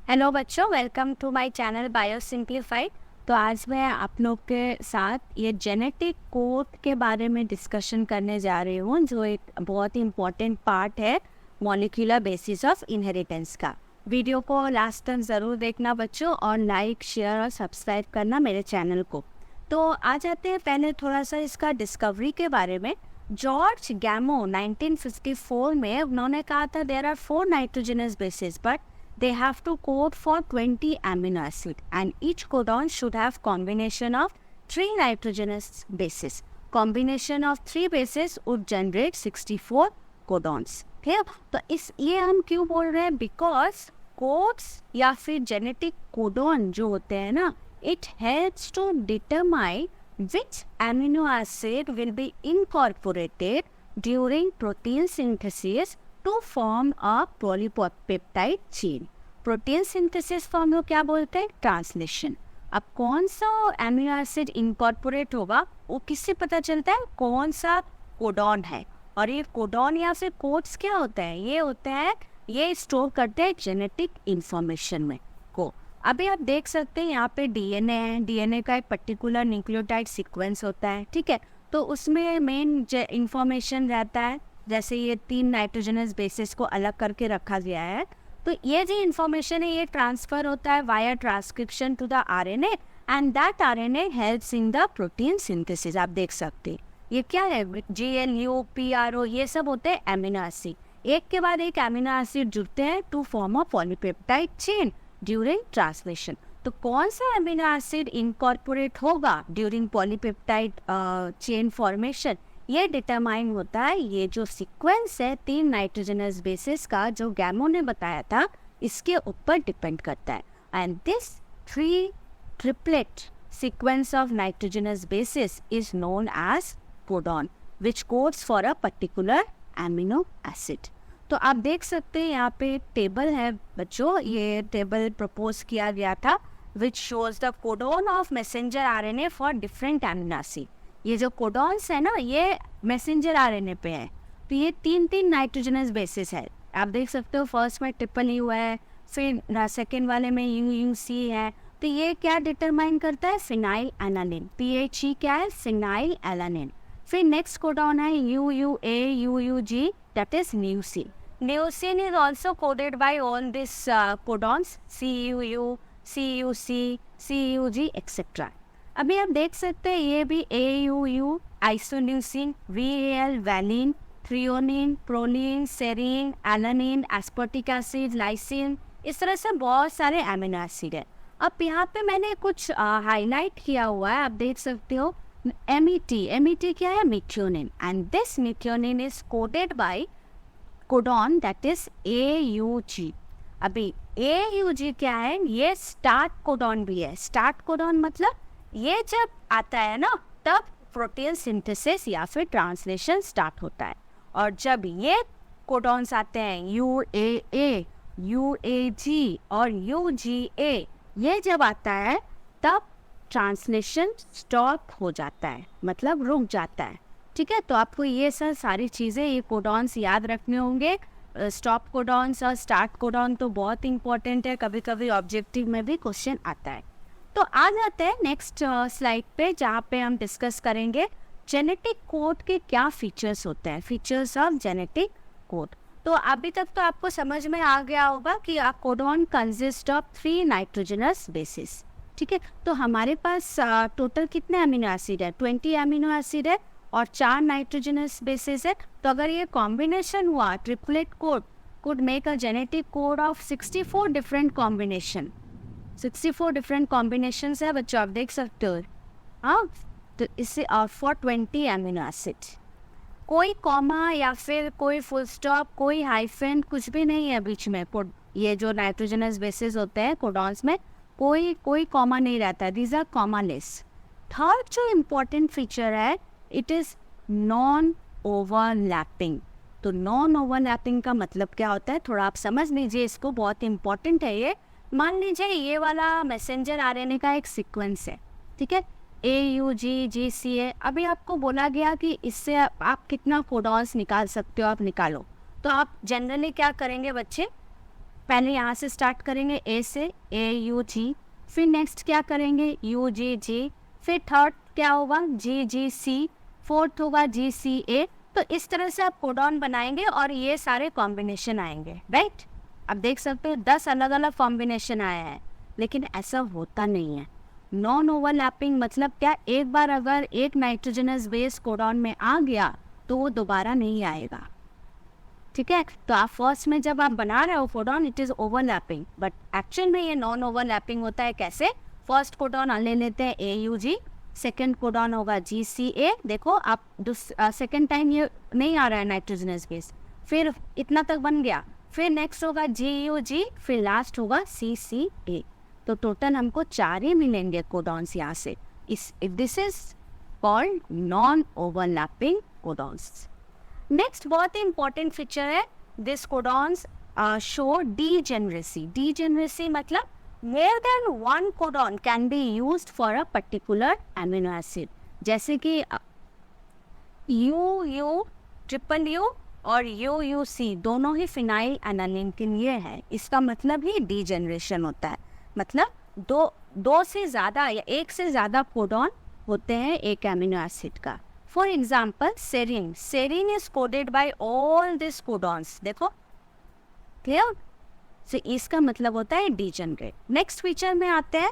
Hello बच्चों, welcome to my channel bio simplified. तो आज मैं आप लोग के साथ ये जेनेटिक कोड के बारे में डिस्कशन करने जा रही हूँ, जो एक बहुत ही इम्पोर्टेंट पार्ट है मॉलिक्यूलर बेसिस ऑफ इनहेरिटेंस का। वीडियो को लास्ट तक ज़रूर देखना बच्चों, और लाइक, शेयर और सब्सक्राइब करना मेरे चैनल को। तो आ जाते हैं पहले थोड़ा सा इसका डिस्कवरी के बारे में। जॉर्ज गैमो 1954 में उन्होंने कहा था there are 4 nitrogenous bases, but they have to code for 20 amino acid and each codon should have combination of 3 nitrogenous bases. Combination of 3 bases would generate 64 codons. ठीक है, तो इस ये हम क्यों बोल रहे हैं? बिकॉज कोड्स या फिर जेनेटिक कोडॉन जो होते हैं ना, it helps to determine which amino acid will be incorporated during protein synthesis to form a polypeptide chain. Protein synthesis को हम लोग क्या बोलते हैं? ट्रांसलेशन। अब कौन सा एमिनो एसिड इनकॉर्पोरेट होगा वो किससे पता चलता है? कौन सा कोडॉन है। और ये कोडॉन या फिर कोड्स क्या होते हैं? ये होते हैं, ये स्टोर करते हैं जेनेटिक इंफॉर्मेशन में को। अभी आप देख सकते हैं यहाँ पे डीएनए है, डीएनए का एक पर्टिकुलर न्यूक्लियोटाइड सीक्वेंस होता है, ठीक है। तो उसमें मेन इंफॉर्मेशन रहता है, जैसे ये 3 नाइट्रोजनस बेसिस को अलग करके रखा गया है। तो ये जो इंफॉर्मेशन है ये ट्रांसफर होता है via transcription to the RNA, and that RNA helps in the protein synthesis. आप देख सकते हैं ये क्या है, GLU, PRO, ये सब होते हैं एमिनो एसिड। एक के बाद एक एमिनो एसिड जुड़ते हैं to form a polypeptide chain during translation. तो कौन सा एमिनो एसिड इनकॉर्पोरेट होगा ड्यूरिंग पॉलीपेप्टाइड चेन फॉर्मेशन, ये डिटरमाइन होता है। ये जो सीक्वेंस है 3 नाइट्रोजनस बेसिस का जो गैमो ने बताया था, इसके ऊपर डिपेंड करता है। And this 3 triplet sequence of nitrogenous bases is known as codon which codes for a particular amino acid. तो आप देख सकते हैं यहाँ पे टेबल है बच्चों, ये टेबल प्रपोज किया गया था which shows the codon of messenger RNA for different amino acid. ये जो कोडॉन्स है ना, ये मैसेंजर आरएनए पे है। तो ये 3 नाइट्रोजनस बेसिस है। आप देख सकते हो फर्स्ट में ट्रिपल यू है, फिर सेकेंड वाले में UUC है। तो ये क्या डिटरमाइन करता है? Phenyl alanine. PHE क्या है? Phenyl alanine. फिर नेक्स्ट कोडॉन है UUA, UUG, that is leucine. Leucine is also coded by all this codons, CUU, CUC, CUG etcetera. अभी आप देख सकते हैं ये भी AUU, isoleucine, VAL, valine, threonine, proline, serine, alanine, aspartic acid, lysine, इस तरह से बहुत सारे एमिनो एसिड है। अब यहाँ पे मैंने कुछ हाईलाइट किया हुआ है, आप देख सकते हो। MET क्या है? Methionine, and this methionine is coded by codon that is AUG। अभी AUG क्या है? ये स्टार्ट कोडॉन भी है। स्टार्ट कोडॉन मतलब ये जब आता है ना, तब प्रोटीन सिंथेसिस या फिर ट्रांसलेशन स्टार्ट होता है। और जब ये कोडॉन्स आते हैं UAA, UAG और UGA, ये जब आता है तब ट्रांसलेशन स्टॉप हो जाता है, मतलब रुक जाता है, ठीक है। तो आपको ये सारी चीज़ें, ये कोडॉन्स याद रखने होंगे। स्टॉप कोडॉन्स और स्टार्ट कोडॉन तो बहुत इंपॉर्टेंट है, कभी कभी ऑब्जेक्टिव में भी क्वेश्चन आता है। तो आ जाते हैं नेक्स्ट स्लाइड पे, जहाँ पे हम डिस्कस करेंगे जेनेटिक कोड के क्या फीचर्स होते हैं, फीचर्स ऑफ जेनेटिक कोड। तो अभी तक तो आपको समझ में आ गया होगा कि codon consist of 3 nitrogenous bases, ठीक है। तो हमारे पास टोटल कितने अमीनो एसिड है? 20 अमीनो एसिड है और 4 नाइट्रोजनस बेसिस है। तो अगर ये कॉम्बिनेशन हुआ, triplet code could make a genetic code of 64 different combination। 64 different combinations है बच्चों, आप देख सकते हो। हाँ, तो इससे फॉर 20 एमिनो एसिड, कोई कॉमा या फिर कोई फुल स्टॉप, कोई हाइफन, कुछ भी नहीं है बीच में। ये जो नाइट्रोजनस बेसिस होते हैं कोडॉन्स में, कोई कॉमा नहीं रहता है। These are commaless. थर्ड जो इम्पोर्टेंट फीचर है, इट इज नॉन ओवरलैपिंग। तो नॉन ओवरलैपिंग का मतलब क्या होता है, थोड़ा आप समझ लीजिए इसको, बहुत इंपॉर्टेंट है ये। मान लीजिए ये वाला मैसेंजर आरएनए का एक सीक्वेंस है, ठीक है, AUG, GCA। अभी आपको बोला गया कि इससे आप कितना कोडॉन्स निकाल सकते हो, आप निकालो। तो आप जनरली क्या करेंगे बच्चे? पहले यहाँ से स्टार्ट करेंगे ए से, AUG, फिर नेक्स्ट क्या करेंगे UGG, फिर थर्ड क्या होगा GGC, फोर्थ होगा GCA। तो इस तरह से आप कोडॉन बनाएंगे और ये सारे कॉम्बिनेशन आएंगे, राइट। अब देख सकते हो 10 अलग अलग कॉम्बिनेशन आए हैं, लेकिन ऐसा होता नहीं है। नॉन ओवरलैपिंग मतलब क्या, एक बार अगर एक नाइट्रोजनस बेस कोडॉन में आ गया तो वो दोबारा नहीं आएगा, ठीक है। तो आप फर्स्ट में जब आप बना रहे हो codon, it is overlapping, but actual में ये नॉन ओवरलैपिंग होता है। कैसे, फर्स्ट कोडॉन ले लेते हैं AUG, सेकेंड कोडॉन होगा GCA। देखो आप सेकेंड टाइम ये नहीं आ रहा है नाइट्रोजनस बेस, फिर इतना तक बन गया, फिर नेक्स्ट होगा GUG, फिर लास्ट होगा CCA। तो टोटल हमको 4 ही मिलेंगे कोडॉन्स यहाँ से। This is called non overlapping codons. Next बहुत ही इंपॉर्टेंट फीचर है, this codons show degeneracy. Degeneracy मतलब more than one codon can be used for a particular amino acid, जैसे कि UU और UUC दोनों ही फिनाइल एनालिन के लिए है। इसका मतलब ही डीजेनरेशन होता है, मतलब दो से ज़्यादा या एक से ज़्यादा कोडॉन होते हैं एक एमिनो एसिड का। For example serine is coded by all this codons, देखो क्लियर। So, इसका मतलब होता है डीजनरेट। नेक्स्ट फीचर में आते हैं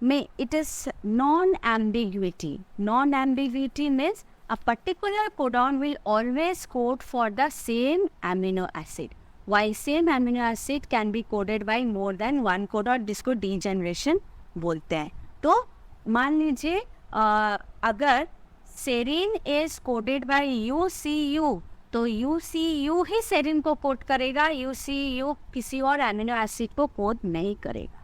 में, it is non ambiguity. Non ambiguity means a particular codon will always code for the same amino acid, while same amino acid can be coded by more than one codon, जिसको degeneration बोलते हैं। तो मान लीजिए अगर serine is coded by UCU, तो UCU ही serine को code करेगा, UCU किसी और एमिनो एसिड को कोड नहीं करेगा,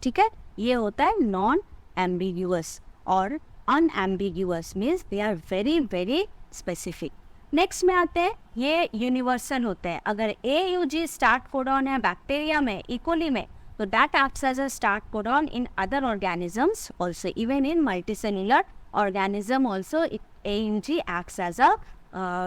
ठीक है। ये होता है नॉन एम्बिग्यूअस, और unambiguous means they are very very specific. Next में आते हैं, ये यूनिवर्सल होते हैं। अगर AUG स्टार्ट कोडॉन है बैक्टीरिया में, इकोली में, तो that acts as a start codon in other organisms also, even in multicellular organism also AUG acts as a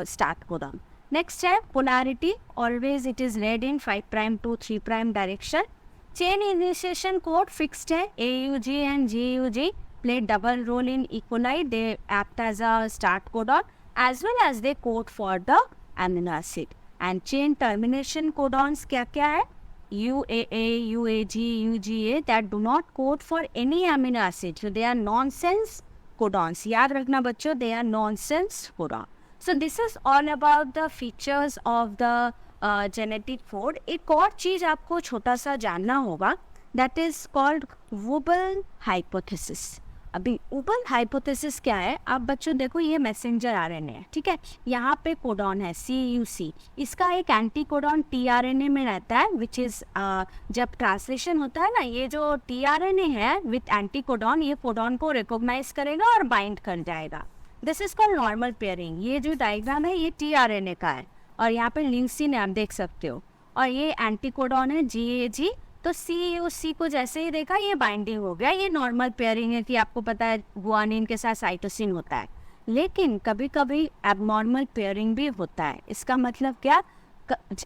start codon. Next है polarity, always it is read in 5' to 3' direction. Chain initiation code fixed है, AUG and GUG play double role in E. coli. They act as a start codon as well as they code for the amino acid. And chain termination codons क्या क्या है, UAA, UAG, UGA that do not code for any amino acid. So they are nonsense codons. याद रखना बच्चों, they are nonsense codon. So this is all about the features of the genetic code. एक और चीज़ आपको छोटा सा जानना होगा, that is called Wubbel hypothesis. अभी Wubbel hypothesis क्या है, आप बच्चों देखो ये मैसेंजर RNA है, ठीक है। यहाँ पे कोडॉन है CUC, इसका एक एंटी कोडॉन tRNA में रहता है, विच इज़ जब ट्रांसलेशन होता है ना, ये जो tRNA है विथ एंटी कोडॉन, ये कोडॉन को रिकॉग्नाइज करेगा और बाइंड कर जाएगा। This is called normal pairing. ये जो डायग्राम है ये tRNA का है, और यहाँ पे लिंक्सिन है, आप देख सकते हो, और ये एंटीकोडॉन है GAG। तो CUC को जैसे ही देखा ये बाइंडिंग हो गया, ये नॉर्मल पेयरिंग है कि आपको पता है गुआनिन के साथ साइटोसिन होता है। लेकिन कभी कभी एबनॉर्मल पेयरिंग भी होता है। इसका मतलब क्या,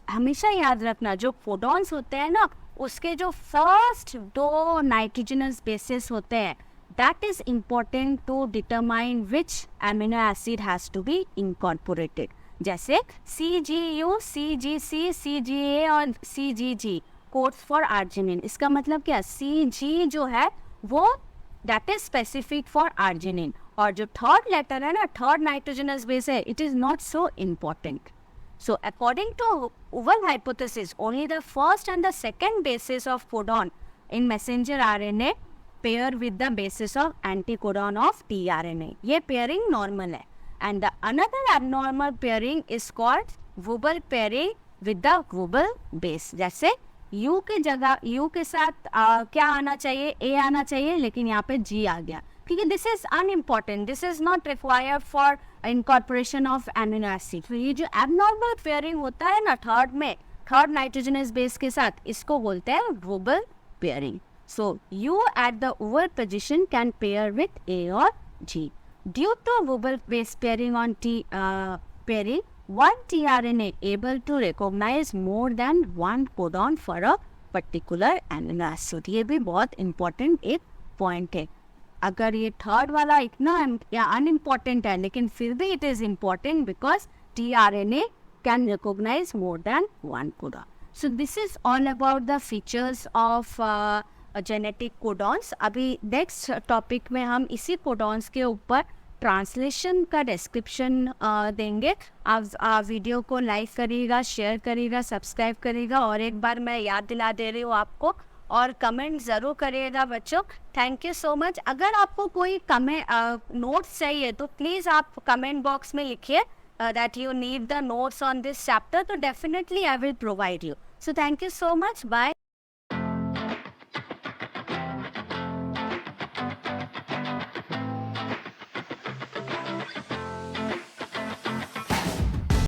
हमेशा याद रखना जो कोडॉन्स होते हैं ना, उसके जो फर्स्ट 2 नाइट्रोजनस बेसेस होते हैं, that is important to determine which amino acid has to be incorporated. जैसे CGU, CGC, CGA और CGG codes for arginine. इसका मतलब क्या, CG जो है वो that is specific for arginine, और जो थर्ड लेटर है ना, थर्ड नाइट्रोजनस बेस है, it is not so important. So according to Wubbel hypothesis, only the first and the second bases of codon in messenger RNA pair with the basis of anticodon of tRNA. ये pairing normal है, and the another abnormal pairing is called Wubbel pairing with the Wubbel base. जैसे U के जगह U के साथ क्या आना चाहिए, A आना चाहिए, लेकिन यहाँ पे G आ गया, ठीक है। This is unimportant, this is not required for incorporation of amino acid. तो ये जो एबनॉर्मल पेयरिंग होता है ना थर्ड में, थर्ड नाइट्रोजनस बेस के साथ, इसको बोलते हैं Wubbel pairing. So U at the Wubbel position can pair with A or G. Due to Wubbel base pairing on pairing, one tRNA able to recognize more than one codon for a particular amino acid. ये भी बहुत important एक point है. अगर ये third वाला इतना या अनइम्पॉर्टेंट है, लेकिन फिर भी it is important because tRNA can recognize more than one codon. So this is all about the features of genetic codons. अभी नेक्स्ट टॉपिक में हम इसी codons के ऊपर ट्रांसलेशन का डिस्क्रिप्शन देंगे. आप वीडियो को लाइक करिएगा, शेयर करिएगा, सब्सक्राइब करिएगा, और एक बार मैं याद दिला दे रही हूँ आपको, और कमेंट ज़रूर करिएगा बच्चों. Thank you so much. अगर आपको कोई नोट्स चाहिए तो प्लीज़ आप कमेंट बॉक्स में लिखिए that you need the notes on this chapter, so definitely I will provide you. So thank you so much. Bye.